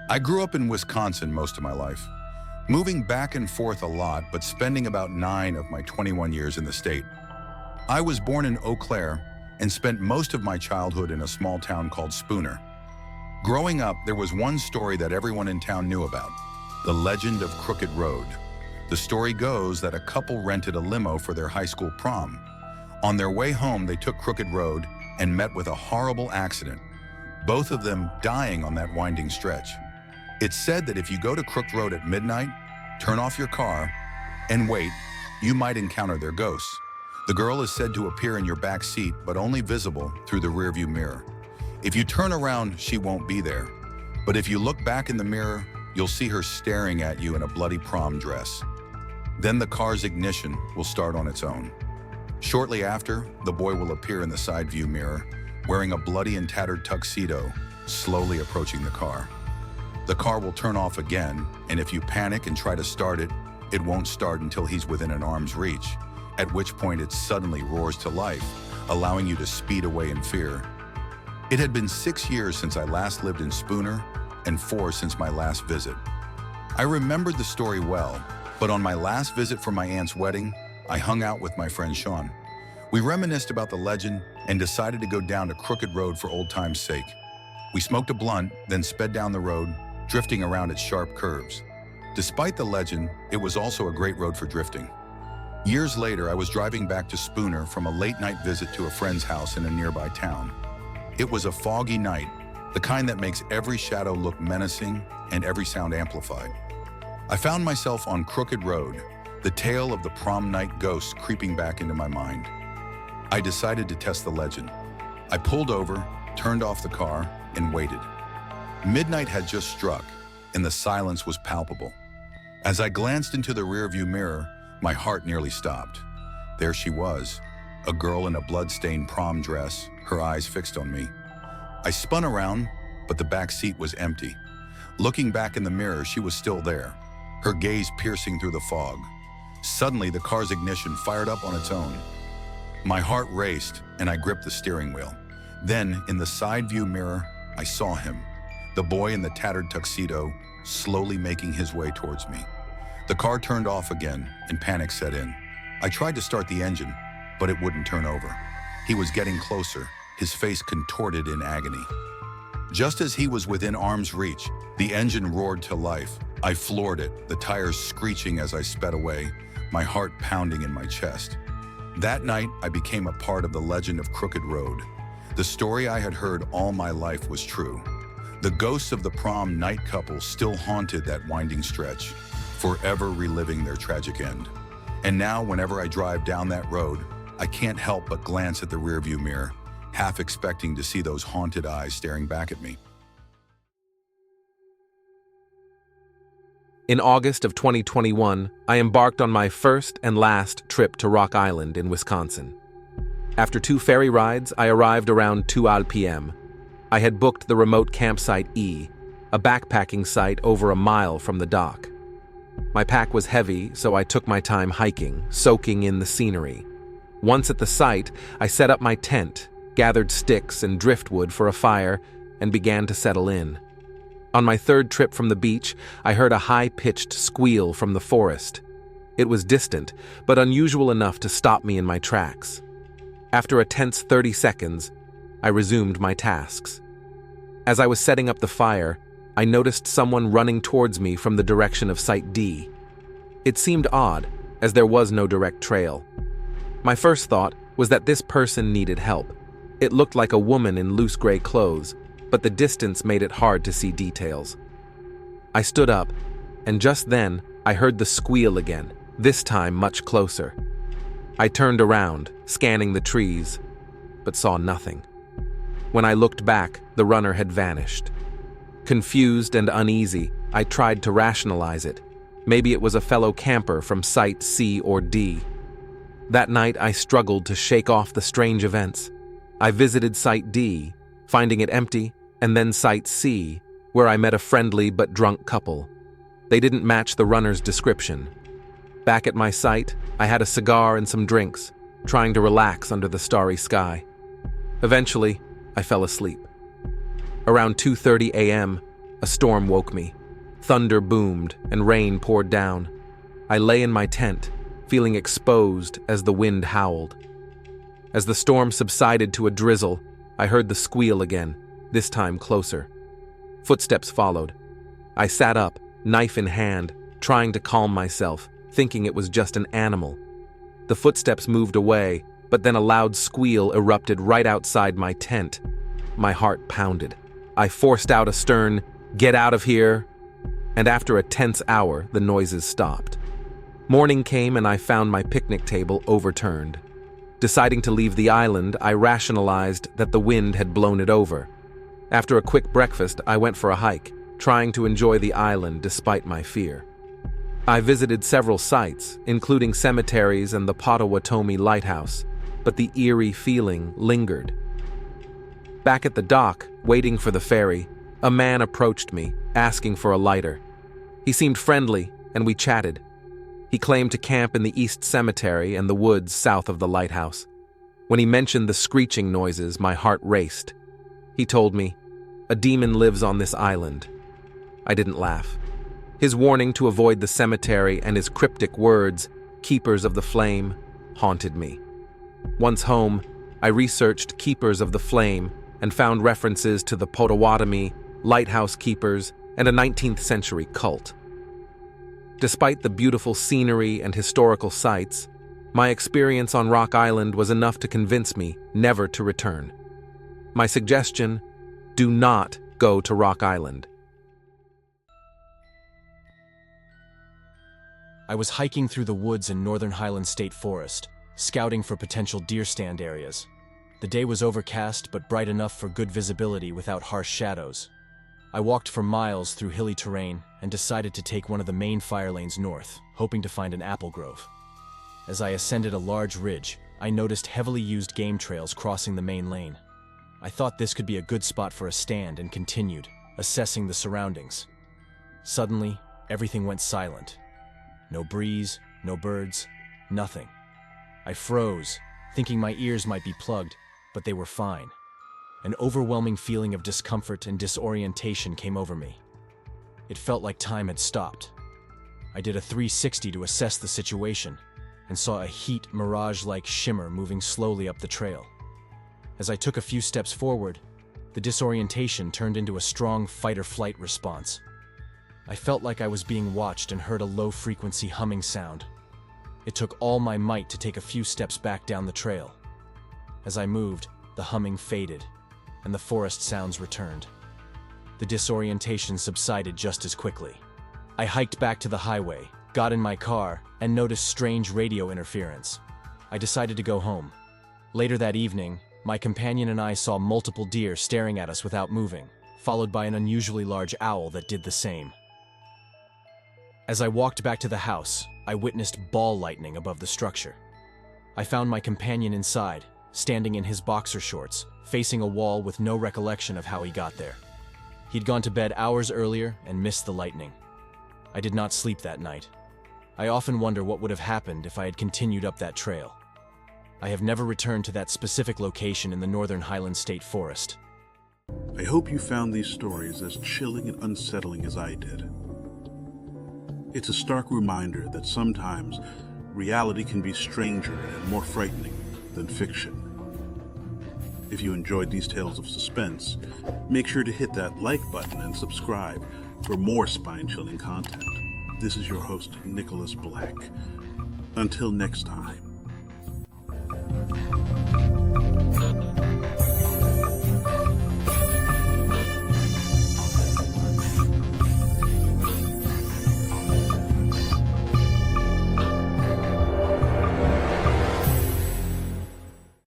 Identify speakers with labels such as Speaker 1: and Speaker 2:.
Speaker 1: I grew up in Wisconsin most of my life, moving back and forth a lot, but spending about 9 of my 21 years in the state. I was born in Eau Claire and spent most of my childhood in a small town called Spooner. Growing up, there was one story that everyone in town knew about, the legend of Crooked Road. The story goes that a couple rented a limo for their high school prom. On their way home, they took Crooked Road and met with a horrible accident, both of them dying on that winding stretch. It's said that if you go to Crooked Road at midnight, turn off your car, and wait, you might encounter their ghosts. The girl is said to appear in your back seat, but only visible through the rearview mirror. If you turn around, she won't be there. But if you look back in the mirror, you'll see her staring at you in a bloody prom dress. Then the car's ignition will start on its own. Shortly after, the boy will appear in the side view mirror, wearing a bloody and tattered tuxedo, slowly approaching the car. The car will turn off again, and if you panic and try to start it, it won't start until he's within an arm's reach, at which point it suddenly roars to life, allowing you to speed away in fear. It had been 6 years since I last lived in Spooner, and 4 since my last visit. I remembered the story well, but on my last visit for my aunt's wedding, I hung out with my friend Sean. We reminisced about the legend and decided to go down to Crooked Road for old time's sake. We smoked a blunt, then sped down the road, drifting around its sharp curves. Despite the legend, it was also a great road for drifting. Years later, I was driving back to Spooner from a late-night visit to a friend's house in a nearby town. It was a foggy night, the kind that makes every shadow look menacing and every sound amplified. I found myself on Crooked Road, the tale of the prom night ghosts creeping back into my mind. I decided to test the legend. I pulled over, turned off the car, and waited. Midnight had just struck, and the silence was palpable. As I glanced into the rearview mirror, my heart nearly stopped. There she was, a girl in a blood-stained prom dress, her eyes fixed on me. I spun around, but the back seat was empty. Looking back in the mirror, she was still there, her gaze piercing through the fog. Suddenly, the car's ignition fired up on its own. My heart raced, and I gripped the steering wheel. Then, in the side view mirror, I saw him, the boy in the tattered tuxedo, slowly making his way towards me. The car turned off again, and panic set in. I tried to start the engine, but it wouldn't turn over. He was getting closer, his face contorted in agony. Just as he was within arm's reach, the engine roared to life. I floored it, the tires screeching as I sped away, my heart pounding in my chest. That night, I became a part of the legend of Crooked Road. The story I had heard all my life was true. The ghosts of the prom night couple still haunted that winding stretch, forever reliving their tragic end. And now, whenever I drive down that road, I can't help but glance at the rearview mirror, half expecting to see those haunted eyes staring back at me.
Speaker 2: In August of 2021, I embarked on my first and last trip to Rock Island in Wisconsin. After 2 ferry rides, I arrived around 2 p.m. I had booked the remote campsite E, a backpacking site over a mile from the dock. My pack was heavy, so I took my time hiking, soaking in the scenery. Once at the site, I set up my tent, gathered sticks and driftwood for a fire, and began to settle in. On my 3rd trip from the beach, I heard a high-pitched squeal from the forest. It was distant, but unusual enough to stop me in my tracks. After a tense 30 seconds, I resumed my tasks. As I was setting up the fire, I noticed someone running towards me from the direction of Site D. It seemed odd, as there was no direct trail. My first thought was that this person needed help. It looked like a woman in loose gray clothes, but the distance made it hard to see details. I stood up, and just then, I heard the squeal again, this time much closer. I turned around, scanning the trees, but saw nothing. When I looked back, the runner had vanished. Confused and uneasy, I tried to rationalize it. Maybe it was a fellow camper from Site C or D. That night, I struggled to shake off the strange events. I visited Site D, finding it empty, and then Site C, where I met a friendly but drunk couple. They didn't match the runner's description. Back at my site, I had a cigar and some drinks, trying to relax under the starry sky. Eventually, I fell asleep. Around 2:30 a.m., A storm woke me. Thunder boomed and rain poured down. I lay in my tent, feeling exposed as the wind howled. As the storm subsided to a drizzle, I heard the squeal again, this time closer. Footsteps followed. I sat up, knife in hand, trying to calm myself, thinking it was just an animal. The footsteps moved away, but then a loud squeal erupted right outside my tent. My heart pounded. I forced out a stern, "Get out of here!" And after a tense hour, the noises stopped. Morning came and I found my picnic table overturned. Deciding to leave the island, I rationalized that the wind had blown it over. After a quick breakfast, I went for a hike, trying to enjoy the island despite my fear. I visited several sites, including cemeteries and the Potawatomi Lighthouse, but the eerie feeling lingered. Back at the dock, waiting for the ferry, a man approached me, asking for a lighter. He seemed friendly, and we chatted. He claimed to camp in the East Cemetery and the woods south of the lighthouse. When he mentioned the screeching noises, my heart raced. He told me, "A demon lives on this island." I didn't laugh. His warning to avoid the cemetery and his cryptic words, "Keepers of the Flame," haunted me. Once home, I researched Keepers of the Flame and found references to the Potawatomi, lighthouse keepers, and a 19th century cult. Despite the beautiful scenery and historical sites, my experience on Rock Island was enough to convince me never to return. My suggestion: do not go to Rock Island.
Speaker 3: I was hiking through the woods in Northern Highland State Forest, scouting for potential deer stand areas. The day was overcast but bright enough for good visibility without harsh shadows. I walked for miles through hilly terrain and decided to take one of the main fire lanes north, hoping to find an apple grove. As I ascended a large ridge, I noticed heavily used game trails crossing the main lane. I thought this could be a good spot for a stand and continued, assessing the surroundings. Suddenly, everything went silent. No breeze, no birds, nothing. I froze, thinking my ears might be plugged, but they were fine. An overwhelming feeling of discomfort and disorientation came over me. It felt like time had stopped. I did a 360 to assess the situation and saw a heat mirage-like shimmer moving slowly up the trail. As I took a few steps forward, the disorientation turned into a strong fight-or-flight response. I felt like I was being watched and heard a low-frequency humming sound. It took all my might to take a few steps back down the trail. As I moved, the humming faded, and the forest sounds returned. The disorientation subsided just as quickly. I hiked back to the highway, got in my car, and noticed strange radio interference. I decided to go home. Later that evening, my companion and I saw multiple deer staring at us without moving, followed by an unusually large owl that did the same. As I walked back to the house, I witnessed ball lightning above the structure. I found my companion inside, standing in his boxer shorts, facing a wall with no recollection of how he got there. He'd gone to bed hours earlier and missed the lightning. I did not sleep that night. I often wonder what would have happened if I had continued up that trail. I have never returned to that specific location in the Northern Highland State Forest.
Speaker 4: I hope you found these stories as chilling and unsettling as I did. It's a stark reminder that sometimes reality can be stranger and more frightening than fiction. If you enjoyed these tales of suspense, make sure to hit that like button and subscribe for more spine-chilling content. This is your host, Nicholas Black. Until next time.